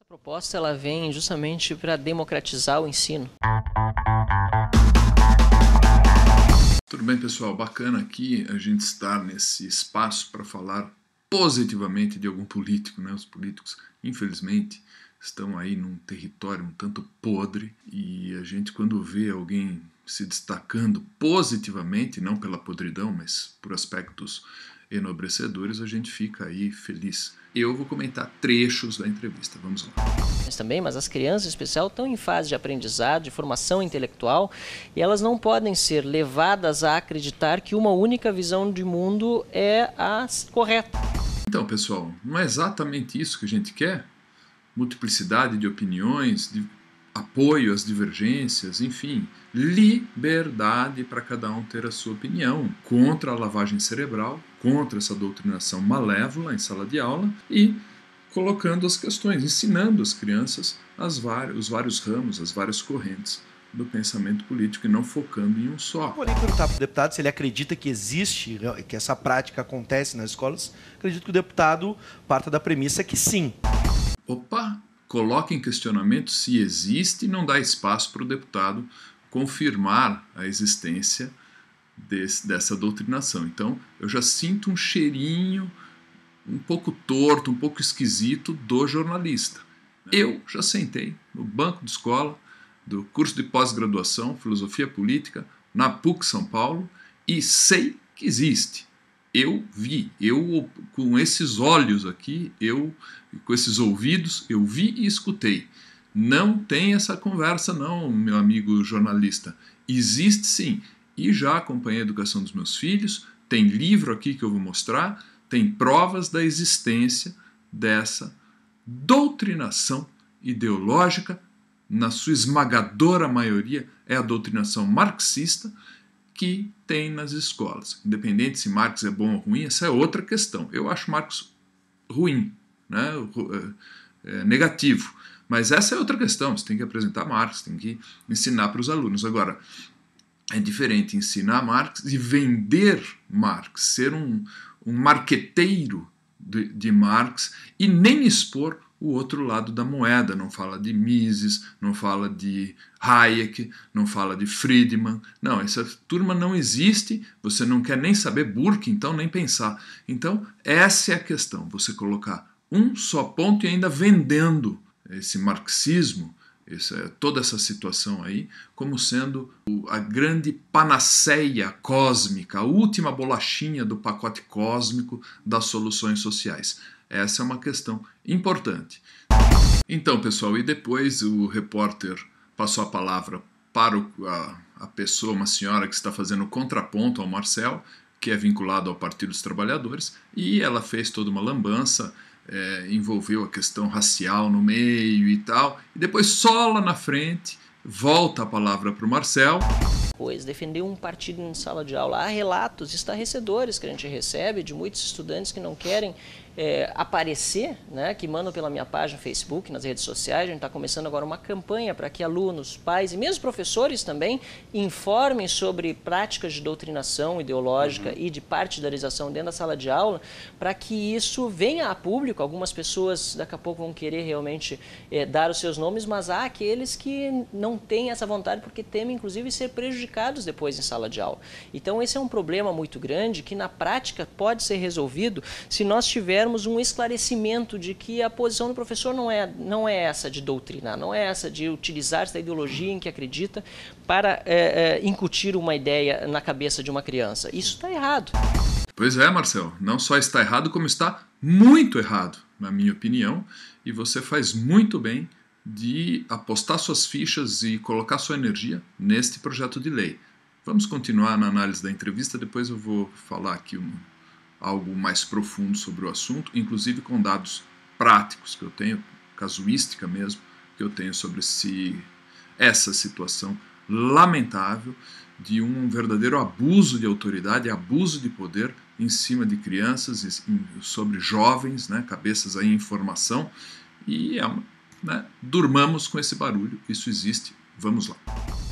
Proposta ela vem justamente para democratizar o ensino. Tudo bem, pessoal? Bacana aqui a gente estar nesse espaço para falar positivamente de algum político, né? Os políticos, infelizmente, estão aí num território um tanto podre e a gente, quando vê alguém se destacando positivamente, não pela podridão, mas por aspectos enobrecedores, a gente fica aí feliz. Eu vou comentar trechos da entrevista, vamos lá. Mas as crianças, em especial, estão em fase de aprendizado, de formação intelectual, e elas não podem ser levadas a acreditar que uma única visão de mundo é a correta. Então, pessoal, não é exatamente isso que a gente quer? Multiplicidade de opiniões, de apoio às divergências, enfim, liberdade para cada um ter a sua opinião, contra a lavagem cerebral, contra essa doutrinação malévola em sala de aula e colocando as questões, ensinando as crianças os vários ramos, as várias correntes do pensamento político e não focando em um só. Vou perguntar para o deputado se ele acredita que existe, que essa prática acontece nas escolas. Acredito que o deputado parta da premissa que sim. Opa! Coloca em questionamento se existe e não dá espaço para o deputado confirmar a existência dessa doutrinação. Então, eu já sinto um cheirinho um pouco torto, um pouco esquisito do jornalista. Eu já sentei no banco de escola do curso de pós-graduação, Filosofia Política, na PUC São Paulo, e sei que existe. Eu vi, com esses olhos aqui, com esses ouvidos, eu vi e escutei. Não tem essa conversa não, meu amigo jornalista. Existe sim, e já acompanhei a educação dos meus filhos, tem livro aqui que eu vou mostrar, tem provas da existência dessa doutrinação ideológica, na sua esmagadora maioria é a doutrinação marxista, que tem nas escolas. Independente se Marx é bom ou ruim, essa é outra questão. Eu acho Marx ruim, né? Negativo. Mas essa é outra questão. Você tem que apresentar Marx, tem que ensinar para os alunos. Agora, é diferente ensinar Marx e vender Marx, ser um marqueteiro de Marx e nem expor o outro lado da moeda. Não fala de Mises, não fala de Hayek, não fala de Friedman. Não, essa turma não existe, você não quer nem saber Burke, então nem pensar. Então, essa é a questão, você colocar um só ponto e ainda vendendo esse marxismo, toda essa situação aí, como sendo a grande panaceia cósmica, a última bolachinha do pacote cósmico das soluções sociais. Essa é uma questão importante. Então, pessoal, e depois o repórter passou a palavra para a pessoa, uma senhora que está fazendo contraponto ao Marcel, que é vinculado ao Partido dos Trabalhadores, e ela fez toda uma lambança, envolveu a questão racial no meio e tal, e depois só lá na frente volta a palavra para o Marcel. Defender um partido em sala de aula. Há relatos estarrecedores que a gente recebe de muitos estudantes que não querem aparecer, né, que mandam pela minha página no Facebook, nas redes sociais. A gente está começando agora uma campanha para que alunos, pais e mesmo professores também informem sobre práticas de doutrinação ideológica e de partidarização dentro da sala de aula, para que isso venha a público. Algumas pessoas daqui a pouco vão querer realmente dar os seus nomes, mas há aqueles que não têm essa vontade porque temem inclusive ser prejudicados depois em sala de aula. Então esse é um problema muito grande que na prática pode ser resolvido se nós tivermos um esclarecimento de que a posição do professor não é essa de doutrinar, não é essa de utilizar essa ideologia em que acredita para incutir uma ideia na cabeça de uma criança. Isso está errado. Pois é, Marcel, não só está errado, como está muito errado, na minha opinião, e você faz muito bem de apostar suas fichas e colocar sua energia neste projeto de lei. Vamos continuar na análise da entrevista, depois eu vou falar aqui algo mais profundo sobre o assunto, inclusive com dados práticos que eu tenho, casuística mesmo, que eu tenho sobre essa situação lamentável de um verdadeiro abuso de autoridade, abuso de poder em cima de crianças e sobre jovens, né, cabeças aí em formação, e durmamos com esse barulho, isso existe, vamos lá.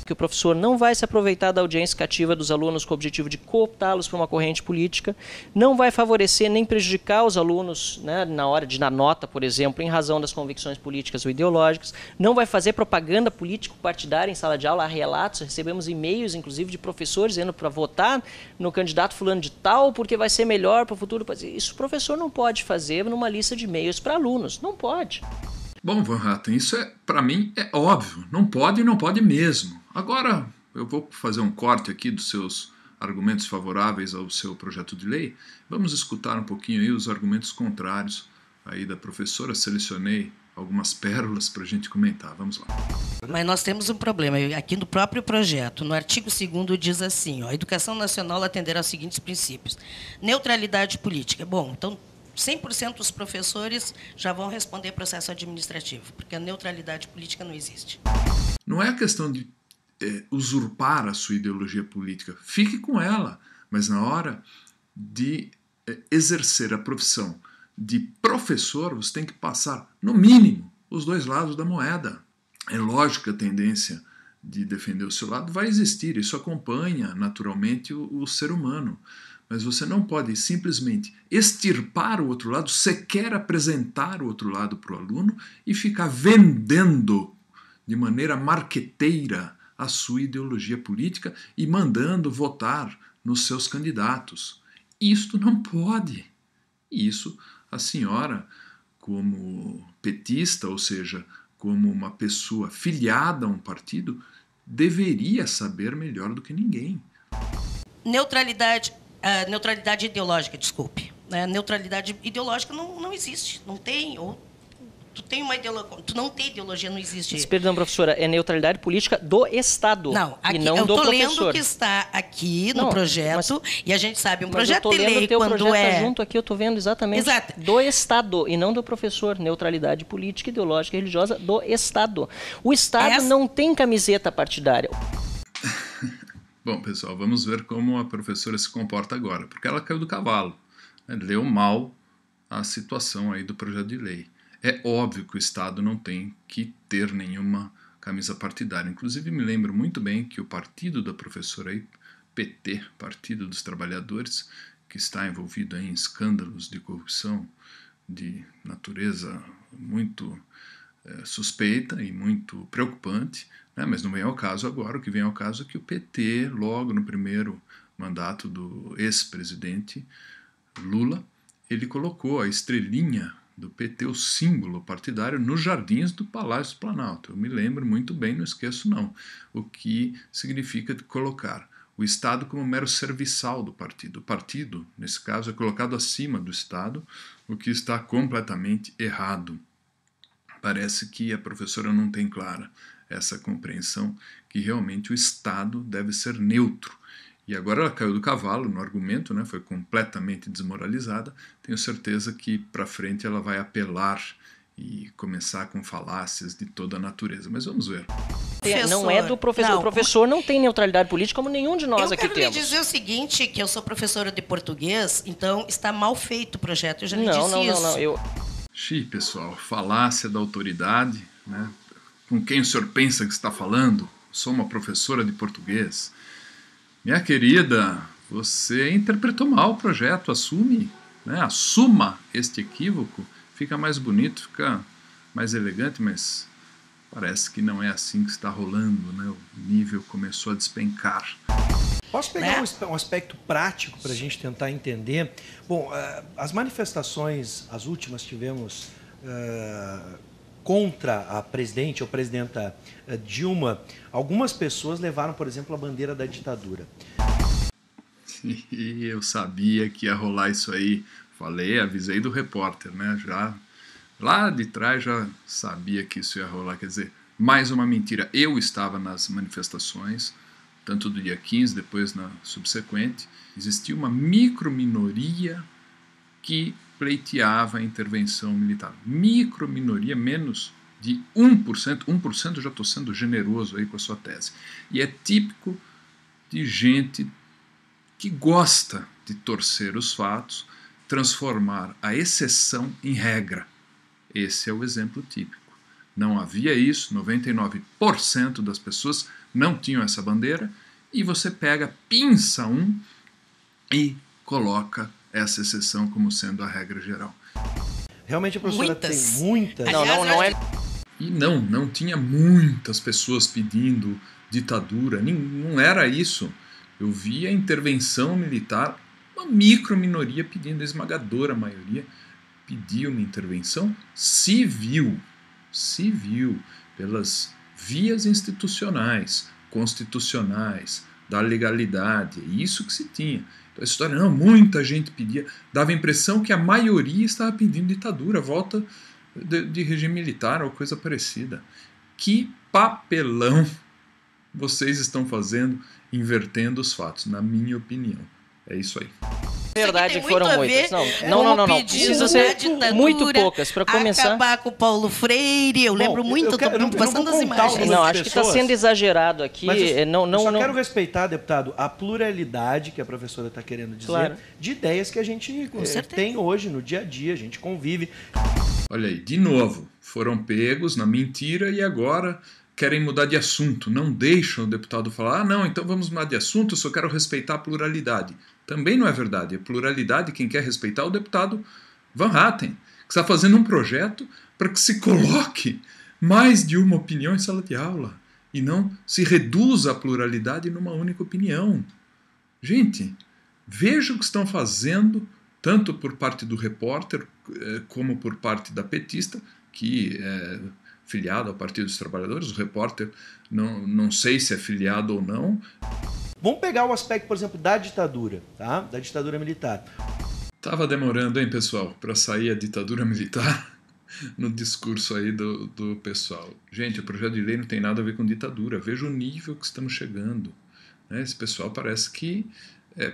Que o professor não vai se aproveitar da audiência cativa dos alunos com o objetivo de cooptá-los para uma corrente política, não vai favorecer nem prejudicar os alunos, né, na hora de dar nota, por exemplo, em razão das convicções políticas ou ideológicas, não vai fazer propaganda político-partidária em sala de aula. Há relatos, recebemos e-mails, inclusive, de professores dizendo para votar no candidato fulano de tal porque vai ser melhor para o futuro. Isso o professor não pode fazer numa lista de e-mails para alunos, não pode. Bom, Van Hatten, isso para mim é óbvio, não pode e não pode mesmo. Agora eu vou fazer um corte aqui dos seus argumentos favoráveis ao seu projeto de lei. Vamos escutar um pouquinho aí os argumentos contrários aí da professora. Selecionei algumas pérolas para a gente comentar. Vamos lá. Mas nós temos um problema. Aqui no próprio projeto, no artigo 2º, diz assim, ó, a educação nacional atenderá aos seguintes princípios. Neutralidade política. Bom, então 100% dos professores já vão responder processo administrativo, porque a neutralidade política não existe. Não é a questão de usurpar a sua ideologia política. Fique com ela, mas na hora de exercer a profissão de professor, você tem que passar, no mínimo, os dois lados da moeda. É lógico que a tendência de defender o seu lado vai existir, isso acompanha naturalmente o ser humano. Mas você não pode simplesmente extirpar o outro lado, sequer apresentar o outro lado para o aluno e ficar vendendo de maneira marqueteira a sua ideologia política e mandando votar nos seus candidatos. Isto não pode. Isso a senhora, como petista, ou seja, como uma pessoa filiada a um partido, deveria saber melhor do que ninguém. Neutralidade ideológica, desculpe. Neutralidade ideológica não existe. Não tem. Ou tu tem uma ideologia, tu não tem ideologia, não existe. Perdão, professora, é neutralidade política do Estado. Não, aqui, e não eu do estou professor. lendo o que está aqui no projeto, e a gente sabe, um projeto de lei, quando projeto é... junto aqui, eu estou vendo exatamente Exato. Do Estado, e não do professor. Neutralidade política, ideológica e religiosa do Estado. O Estado não tem camiseta partidária. Bom, pessoal, vamos ver como a professora se comporta agora, porque ela caiu do cavalo, né? Leu mal a situação aí do projeto de lei. É óbvio que o Estado não tem que ter nenhuma camisa partidária. Inclusive, me lembro muito bem que o partido da professora aí, PT, Partido dos Trabalhadores, que está envolvido em escândalos de corrupção de natureza muito suspeita e muito preocupante, né? Mas não vem ao caso agora. O que vem ao caso é que o PT, logo no primeiro mandato do ex-presidente Lula, ele colocou a estrelinha do PT, o símbolo partidário, nos jardins do Palácio do Planalto. Eu me lembro muito bem, não esqueço não, o que significa colocar o Estado como mero serviçal do partido. O partido, nesse caso, é colocado acima do Estado, o que está completamente errado. Parece que a professora não tem clara essa compreensão que realmente o Estado deve ser neutro. E agora ela caiu do cavalo no argumento, né? Foi completamente desmoralizada. Tenho certeza que para frente ela vai apelar e começar com falácias de toda a natureza. Mas vamos ver. Não é do professor. Não, o professor não tem neutralidade política como nenhum de nós aqui temos. Eu quero lhe dizer o seguinte, que eu sou professora de português, então está mal feito o projeto. Eu já lhe disse isso. Xi, pessoal, falácia da autoridade, né? Com quem o senhor pensa que está falando? Sou uma professora de português. Minha querida, você interpretou mal o projeto, assume, né? Assuma este equívoco, fica mais bonito, fica mais elegante, mas parece que não é assim que está rolando, né? O nível começou a despencar. Posso pegar um aspecto prático para a gente tentar entender? Bom, as manifestações, as últimas tivemos contra a presidente ou presidenta Dilma, algumas pessoas levaram, por exemplo, a bandeira da ditadura. E eu sabia que ia rolar isso aí. Falei, avisei do repórter, né? Já lá de trás já sabia que isso ia rolar. Quer dizer, mais uma mentira. Eu estava nas manifestações, tanto do dia 15, depois na subsequente. Existia uma microminoria que pleiteava a intervenção militar. Microminoria, menos de 1%. 1% eu já estou sendo generoso aí com a sua tese. E é típico de gente que gosta de torcer os fatos, transformar a exceção em regra. Esse é o exemplo típico. Não havia isso, 99% das pessoas não tinham essa bandeira, e você pega, pinça um e coloca essa exceção como sendo a regra geral. Realmente a professora tem muitas. Não é. E não tinha muitas pessoas pedindo ditadura, não era isso. Eu via intervenção militar, uma micro-minoria pedindo, a esmagadora maioria pedia uma intervenção civil, pelas vias institucionais, constitucionais, da legalidade, é isso que se tinha. Então, a história, não, muita gente pedia, dava a impressão que a maioria estava pedindo ditadura, volta de regime militar ou coisa parecida. Que papelão vocês estão fazendo, invertendo os fatos, na minha opinião. É isso aí. Na verdade, foram muitas. Não. Precisa ser muito poucas. Para começar. Acabar com o Paulo Freire. Eu lembro muito, estou passando as imagens. Não, acho que está sendo exagerado aqui. Mas eu só quero respeitar, deputado, a pluralidade que a professora está querendo dizer, de ideias que a gente tem hoje no dia a dia, a gente convive. Olha aí, de novo, foram pegos na mentira e agora querem mudar de assunto. Não deixam o deputado falar, não, então vamos mudar de assunto, eu só quero respeitar a pluralidade. Também não é verdade. A pluralidade, quem quer respeitar é o deputado Van Hatten, que está fazendo um projeto para que se coloque mais de uma opinião em sala de aula e não se reduza a pluralidade numa única opinião. Gente, veja o que estão fazendo, tanto por parte do repórter como por parte da petista, que é filiado ao Partido dos Trabalhadores. O repórter, não sei se é filiado ou não. Vamos pegar o aspecto, por exemplo, da ditadura, tá? Da ditadura militar. Tava demorando, hein, pessoal, para sair a ditadura militar no discurso aí do pessoal. Gente, o projeto de lei não tem nada a ver com ditadura. Veja o nível que estamos chegando. Né? Esse pessoal parece que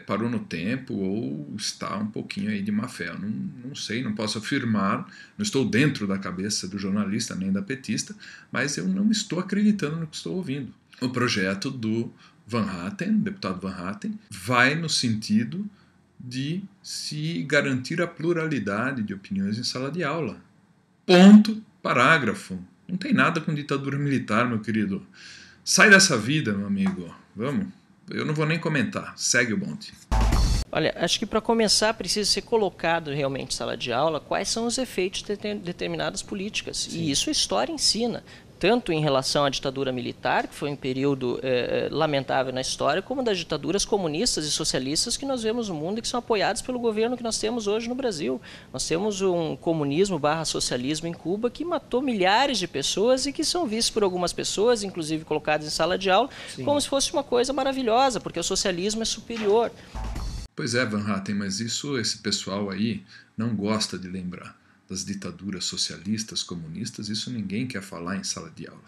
parou no tempo ou está um pouquinho aí de má fé. Eu não sei, não posso afirmar, não estou dentro da cabeça do jornalista nem da petista, mas eu não estou acreditando no que estou ouvindo. O projeto do Van Hatten, deputado Van Hatten, vai no sentido de se garantir a pluralidade de opiniões em sala de aula. Ponto, parágrafo. Não tem nada com ditadura militar, meu querido. Sai dessa vida, meu amigo. Vamos. Eu não vou nem comentar. Segue o bonde. Olha, acho que para começar precisa ser colocado realmente em sala de aula quais são os efeitos de determinadas políticas. Sim. E isso a história ensina. Tanto em relação à ditadura militar, que foi um período lamentável na história, como das ditaduras comunistas e socialistas que nós vemos no mundo e que são apoiados pelo governo que nós temos hoje no Brasil. Nós temos um comunismo/socialismo em Cuba que matou milhares de pessoas e que são vistos por algumas pessoas, inclusive colocados em sala de aula, Sim. como se fosse uma coisa maravilhosa, porque o socialismo é superior. Pois é, Van Hatten, mas esse pessoal aí não gosta de lembrar das ditaduras socialistas, comunistas, isso ninguém quer falar em sala de aula.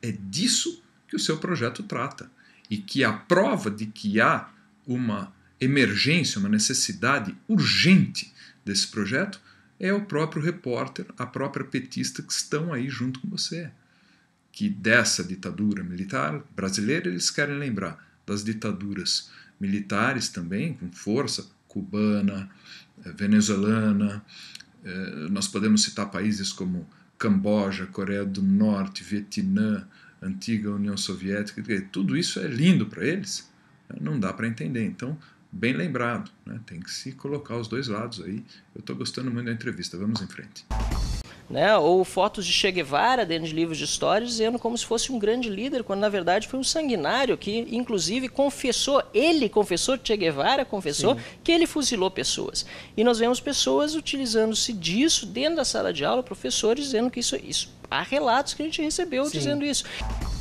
É disso que o seu projeto trata. E que a prova de que há uma emergência, uma necessidade urgente desse projeto é o próprio repórter, a própria petista que estão aí junto com você. Que dessa ditadura militar brasileira eles querem lembrar das ditaduras militares também, com força, cubana, venezuelana. Nós podemos citar países como Camboja, Coreia do Norte, Vietnã, antiga União Soviética. Tudo isso é lindo para eles, não dá para entender. Então, bem lembrado, né? Tem que se colocar os dois lados aí. Eu estou gostando muito da entrevista, vamos em frente. Né? Ou fotos de Che Guevara dentro de livros de história dizendo como se fosse um grande líder, quando na verdade foi um sanguinário que inclusive Che Guevara confessou Sim. que ele fuzilou pessoas. E nós vemos pessoas utilizando-se disso dentro da sala de aula, professores dizendo que isso há relatos que a gente recebeu Sim. dizendo isso.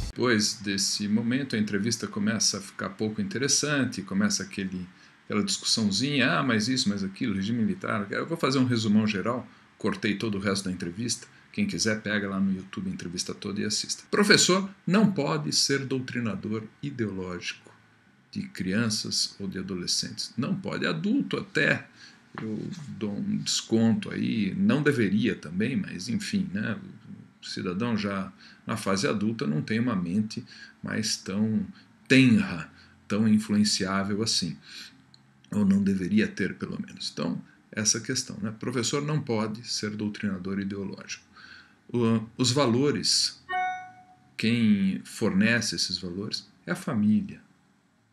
Depois desse momento a entrevista começa a ficar pouco interessante, começa aquela discussãozinha, mas isso, mas aquilo, regime militar. Eu vou fazer um resumão geral. Cortei todo o resto da entrevista. Quem quiser, pega lá no YouTube a entrevista toda e assista. Professor não pode ser doutrinador ideológico de crianças ou de adolescentes. Não pode. Adulto até, eu dou um desconto aí. Não deveria também, mas enfim, né? O cidadão já na fase adulta não tem uma mente mais tão tenra, tão influenciável assim. Ou não deveria ter, pelo menos. Então, essa questão, né? O professor não pode ser doutrinador ideológico. Os valores, quem fornece esses valores é a família,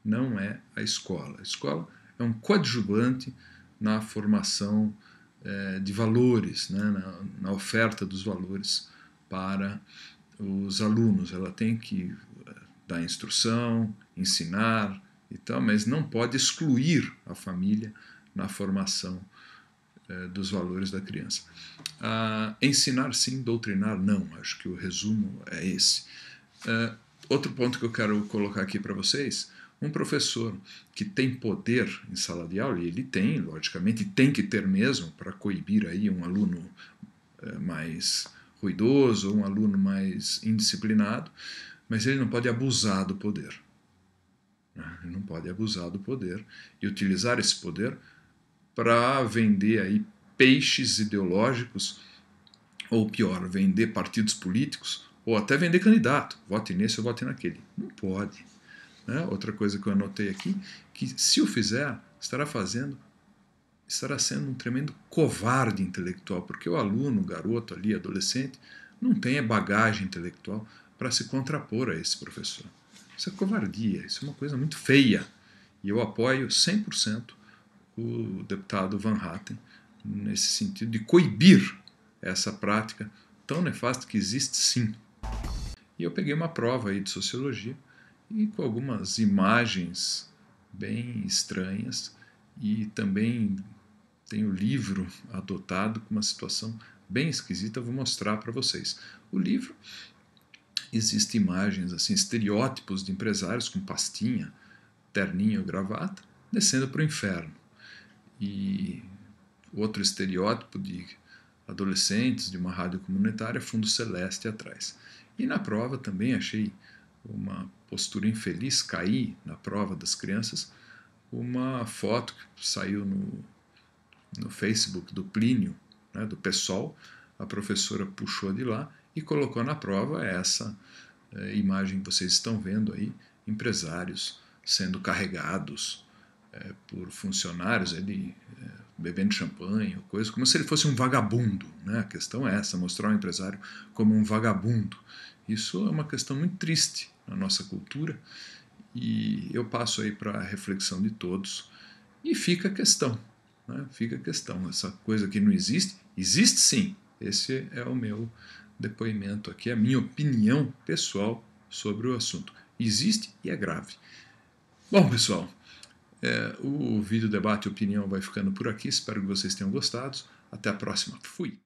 não é a escola. A escola é um coadjuvante na formação de valores, né, na oferta dos valores para os alunos. Ela tem que dar instrução, ensinar e tal, mas não pode excluir a família na formação dos valores da criança. Ensinar sim, doutrinar não. Acho que o resumo é esse. Outro ponto que eu quero colocar aqui para vocês: um professor que tem poder em sala de aula, e ele tem, logicamente, tem que ter mesmo para coibir aí um aluno mais ruidoso ou um aluno mais indisciplinado, mas ele não pode abusar do poder. Ele não pode abusar do poder e utilizar esse poder para vender aí peixes ideológicos, ou pior, vender partidos políticos, ou até vender candidato. Vote nesse ou vote naquele. Não pode. Outra coisa que eu anotei aqui, que se o fizer, estará sendo um tremendo covarde intelectual, porque o aluno, o garoto ali, adolescente, não tem a bagagem intelectual para se contrapor a esse professor. Isso é covardia, isso é uma coisa muito feia. E eu apoio 100% o deputado Van Hatten nesse sentido de coibir essa prática tão nefasta que existe sim. E eu peguei uma prova aí de sociologia e com algumas imagens bem estranhas, e também tem o livro adotado com uma situação bem esquisita, eu vou mostrar para vocês. O livro, existem imagens, assim, estereótipos de empresários com pastinha, terninho, gravata, descendo para o inferno. E outro estereótipo de adolescentes de uma rádio comunitária, fundo celeste atrás. E na prova também achei uma postura infeliz, caí na prova das crianças, uma foto que saiu no Facebook do Plínio, né, do PSOL, a professora puxou de lá e colocou na prova essa imagem que vocês estão vendo aí, empresários sendo carregados por funcionários, ele bebendo champanhe, coisa, como se ele fosse um vagabundo, né? A questão é essa, mostrar o empresário como um vagabundo. Isso é uma questão muito triste na nossa cultura, e eu passo aí para a reflexão de todos, e fica a questão, né? Fica a questão, essa coisa que não existe, existe sim. Esse é o meu depoimento aqui, a minha opinião pessoal sobre o assunto. Existe e é grave. Bom, pessoal, o vídeo debate e opinião vai ficando por aqui. Espero que vocês tenham gostado. Até a próxima. Fui!